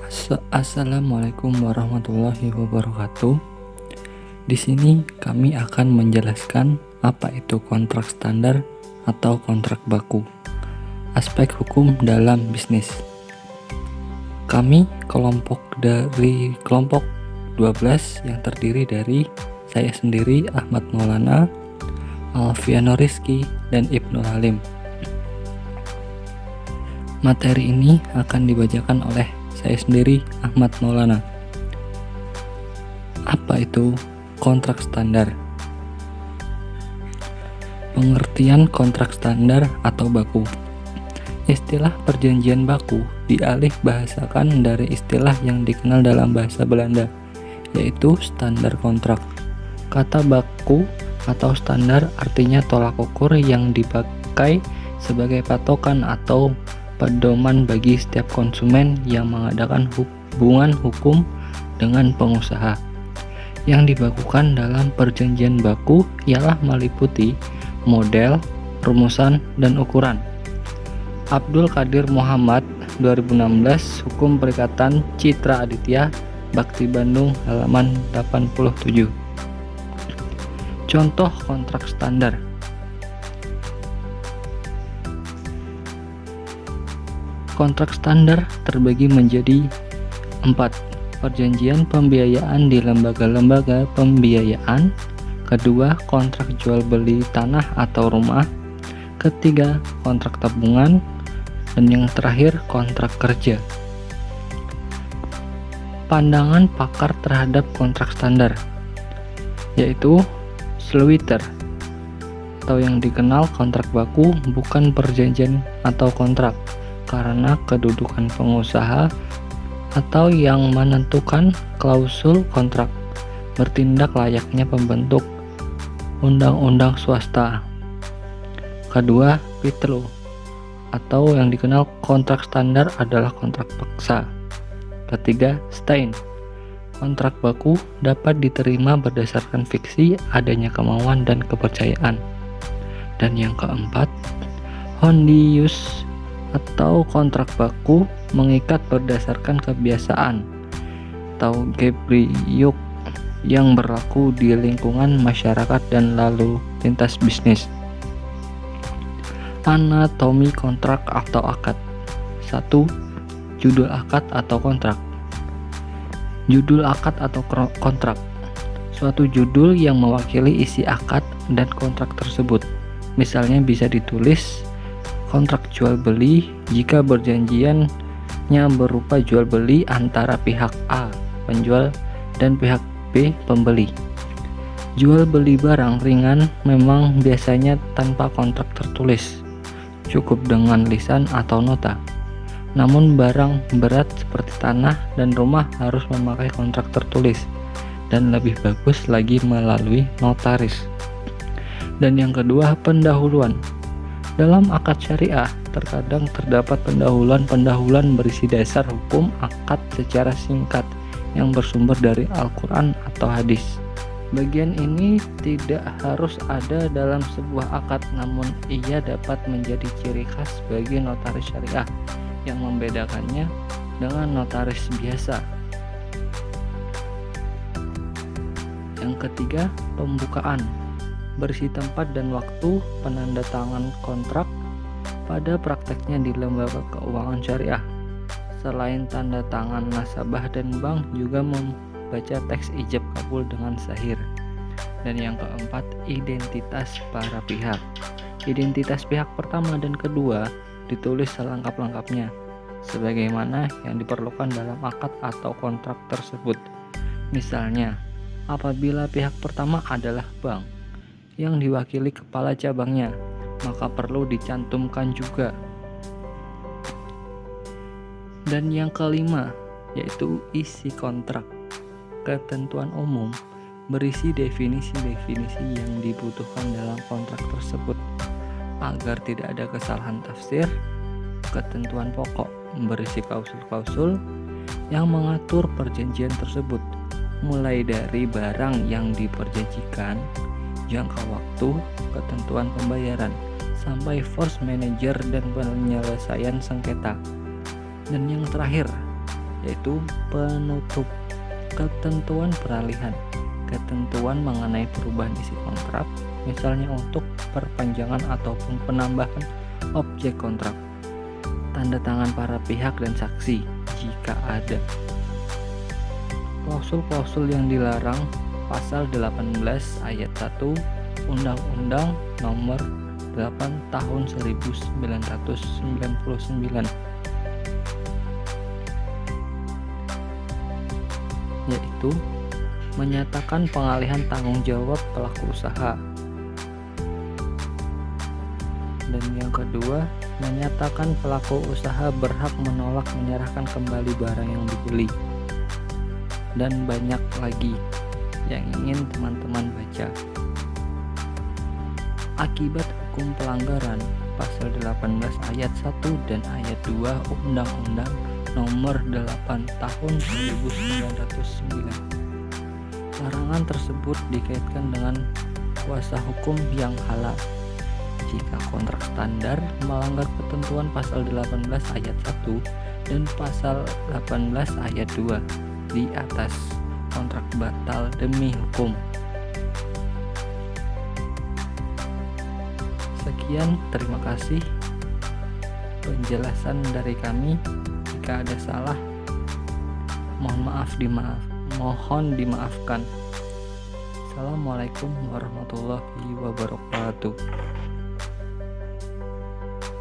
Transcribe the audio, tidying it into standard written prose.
Assalamualaikum warahmatullahi wabarakatuh. Di sini kami akan menjelaskan apa itu kontrak standar atau kontrak baku. Aspek hukum dalam bisnis. Kami kelompok 12 yang terdiri dari saya sendiri Ahmad Maulana, Alfiano Rizky, dan Ibnu Halim. Materi ini akan dibacakan oleh saya sendiri Ahmad Maulana. Apa itu kontrak standar? Pengertian kontrak standar atau baku. Istilah perjanjian baku dialih bahasakan dari istilah yang dikenal dalam bahasa Belanda, yaitu standar kontrak. Kata baku atau standar artinya tolak ukur yang dipakai sebagai patokan atau pedoman bagi setiap konsumen yang mengadakan hubungan hukum dengan pengusaha. Yang dibakukan dalam perjanjian baku ialah meliputi model, rumusan, dan ukuran. Abdul Qadir Muhammad, 2016, Hukum Perikatan Citra Aditya, Bakti Bandung, halaman 87. Contoh kontrak standar. Kontrak standar terbagi menjadi 4. Perjanjian pembiayaan di lembaga-lembaga pembiayaan. Kedua, kontrak jual beli tanah atau rumah. Ketiga, kontrak tabungan. Dan yang terakhir, kontrak kerja. Pandangan pakar terhadap kontrak standar, yaitu Sluyter, atau yang dikenal kontrak baku bukan perjanjian atau kontrak, karena kedudukan pengusaha atau yang menentukan klausul kontrak bertindak layaknya pembentuk undang-undang swasta. Kedua, Pitlo, atau yang dikenal kontrak standar adalah kontrak paksa. Ketiga, Stein, kontrak baku dapat diterima berdasarkan fiksi, adanya kemauan dan kepercayaan. Dan yang keempat, Hondius, atau kontrak baku mengikat berdasarkan kebiasaan atau gebriyuk yang berlaku di lingkungan masyarakat dan lalu lintas bisnis. Anatomi kontrak atau akad. 1. Judul akad atau kontrak. Judul akad atau kontrak, suatu judul yang mewakili isi akad dan kontrak tersebut. Misalnya bisa ditulis kontrak jual beli jika berjanjiannya berupa jual beli antara pihak A, penjual, dan pihak B, pembeli. Jual beli barang ringan memang biasanya tanpa kontrak tertulis, cukup dengan lisan atau nota. Namun barang berat seperti tanah dan rumah harus memakai kontrak tertulis, dan lebih bagus lagi melalui notaris. Dan yang kedua, pendahuluan. Dalam akad syariah, terkadang terdapat pendahuluan berisi dasar hukum akad secara singkat yang bersumber dari Al-Quran atau hadis. Bagian ini tidak harus ada dalam sebuah akad, namun ia dapat menjadi ciri khas bagi notaris syariah yang membedakannya dengan notaris biasa. Yang ketiga, pembukaan. Berisi tempat dan waktu penandatangan kontrak pada prakteknya di lembaga keuangan syariah. Selain tanda tangan nasabah dan bank, juga membaca teks ijab kabul dengan sahih. Dan yang keempat, identitas para pihak. Identitas pihak pertama dan kedua ditulis selengkap-lengkapnya, sebagaimana yang diperlukan dalam akad atau kontrak tersebut. Misalnya, apabila pihak pertama adalah bank yang diwakili kepala cabangnya, maka perlu dicantumkan juga. Dan yang kelima, yaitu isi kontrak. Ketentuan umum berisi definisi-definisi yang dibutuhkan dalam kontrak tersebut agar tidak ada kesalahan tafsir. Ketentuan pokok berisi klausul-klausul yang mengatur perjanjian tersebut, mulai dari barang yang diperjanjikan, jangka waktu, ketentuan pembayaran, sampai force manager dan penyelesaian sengketa. Dan yang terakhir, yaitu penutup. Ketentuan peralihan, ketentuan mengenai perubahan isi kontrak, misalnya untuk perpanjangan ataupun penambahan objek kontrak. Tanda tangan para pihak dan saksi jika ada. Klausul-klausul yang dilarang, pasal 18 ayat 1 Undang-Undang Nomor 8 Tahun 1999, yaitu menyatakan pengalihan tanggung jawab pelaku usaha. Dan yang kedua, menyatakan pelaku usaha berhak menolak menyerahkan kembali barang yang dibeli. Dan banyak lagi yang ingin teman-teman baca. Akibat hukum pelanggaran, pasal 18 ayat 1 dan ayat 2 Undang-Undang Nomor 8 Tahun 1999. Larangan tersebut dikaitkan dengan kuasa hukum yang halal. Jika kontrak standar melanggar ketentuan pasal 18 ayat 1 dan pasal 18 ayat 2 di atas, kontrak batal demi hukum. Sekian, terima kasih penjelasan dari kami. Jika ada salah, mohon dimaafkan. Assalamualaikum warahmatullahi wabarakatuh.